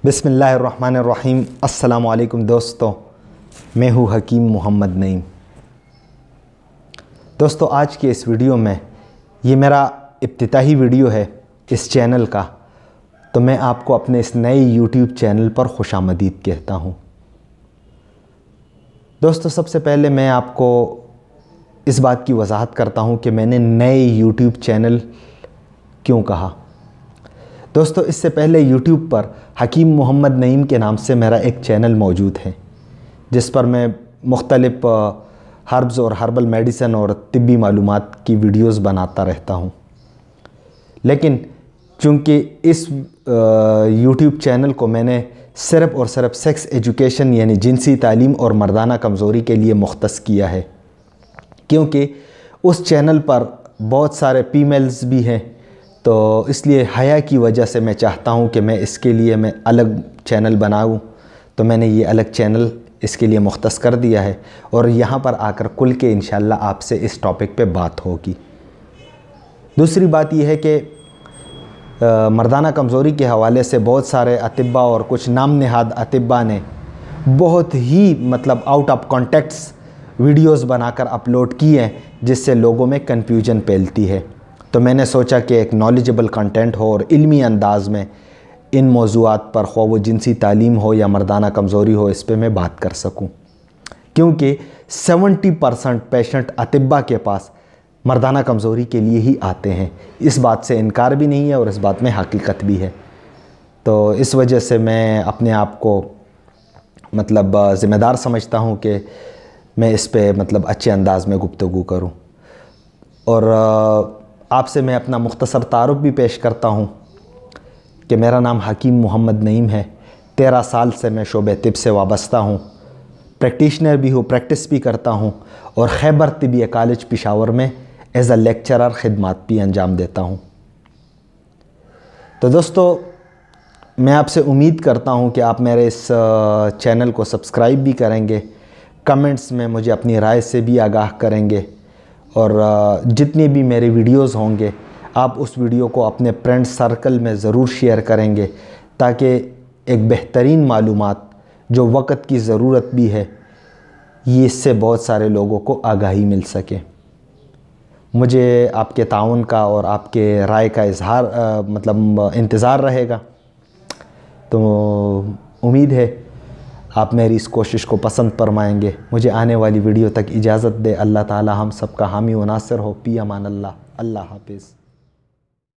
بسم اللہ الرحمن الرحیم۔ السلام علیکم دوستو، میں ہوں حکیم محمد نعیم۔ دوستو آج کے اس ویڈیو میں یہ میرا ابتدائی ویڈیو ہے اس چینل کا، تو میں آپ کو اپنے اس نئے یوٹیوب چینل پر خوش آمدید کہتا ہوں۔ دوستو سب سے پہلے میں آپ کو اس بات کی وضاحت کرتا ہوں کہ میں نے نئے یوٹیوب چینل کیوں کہا۔ دوستو اس سے پہلے یوٹیوب پر حکیم محمد نعیم کے نام سے میرا ایک چینل موجود ہے، جس پر میں مختلف ہربز اور ہربل میڈیسن اور طبی معلومات کی ویڈیوز بناتا رہتا ہوں۔ لیکن چونکہ اس یوٹیوب چینل کو میں نے صرف اور صرف سیکس ایجوکیشن یعنی جنسی تعلیم اور مردانہ کمزوری کے لیے مختص کیا ہے، کیونکہ اس چینل پر بہت سارے فیمیلز بھی ہیں، تو اس لیے حیا کی وجہ سے میں چاہتا ہوں کہ میں اس کے لیے الگ چینل بناؤں، تو میں نے یہ الگ چینل اس کے لیے مختص کر دیا ہے، اور یہاں پر آ کر کھل کے انشاءاللہ آپ سے اس ٹاپک پہ بات ہوگی۔ دوسری بات یہ ہے کہ مردانہ کمزوری کے حوالے سے بہت سارے اطباء اور کچھ نام نہاد اطباء نے بہت ہی آؤٹ آف کانٹیکٹس ویڈیوز بنا کر اپلوڈ کی ہیں، جس سے لوگوں میں کنفیوژن پھیلتی ہے۔ تو میں نے سوچا کہ ایک نالجبل کنٹینٹ ہو اور علمی انداز میں ان موضوعات پر، خواہ وہ جنسی تعلیم ہو یا مردانہ کمزوری ہو، اس پہ میں بات کر سکوں، کیونکہ 70% پیشنٹ اطباء کے پاس مردانہ کمزوری کے لیے ہی آتے ہیں۔ اس بات سے انکار بھی نہیں ہے اور اس بات میں حقیقت بھی ہے۔ تو اس وجہ سے میں اپنے آپ کو ذمہ دار سمجھتا ہوں کہ میں اس پہ اچھے انداز میں گفتگو کروں، اور آپ سے میں اپنا مختصر تعارف بھی پیش کرتا ہوں کہ میرا نام حکیم محمد نعیم ہے۔ 13 سال سے میں شعبہ طب سے وابستہ ہوں، پریکٹیشنر بھی ہوں، پریکٹس بھی کرتا ہوں، اور خیبر طبیہ کالج پشاور میں ایز اے لیکچرر خدمات بھی انجام دیتا ہوں۔ تو دوستو میں آپ سے امید کرتا ہوں کہ آپ میرے اس چینل کو سبسکرائب بھی کریں گے، کمنٹس میں مجھے اپنی رائے سے بھی آگاہ کریں گے، اور جتنی بھی میرے ویڈیوز ہوں گے آپ اس ویڈیو کو اپنے فرینڈ سرکل میں ضرور شیئر کریں گے، تاکہ ایک بہترین معلومات جو وقت کی ضرورت بھی ہے، یہ اس سے بہت سارے لوگوں کو آگاہی مل سکے۔ مجھے آپ کے تعاون کا اور آپ کے رائے کا اظہار انتظار رہے گا۔ تو امید ہے آپ میری اس کوشش کو پسند فرمائیں گے۔ مجھے آنے والی ویڈیو تک اجازت دے۔ اللہ تعالی ہم سب کا حامی و ناصر ہو۔ فی امان اللہ۔ اللہ حافظ۔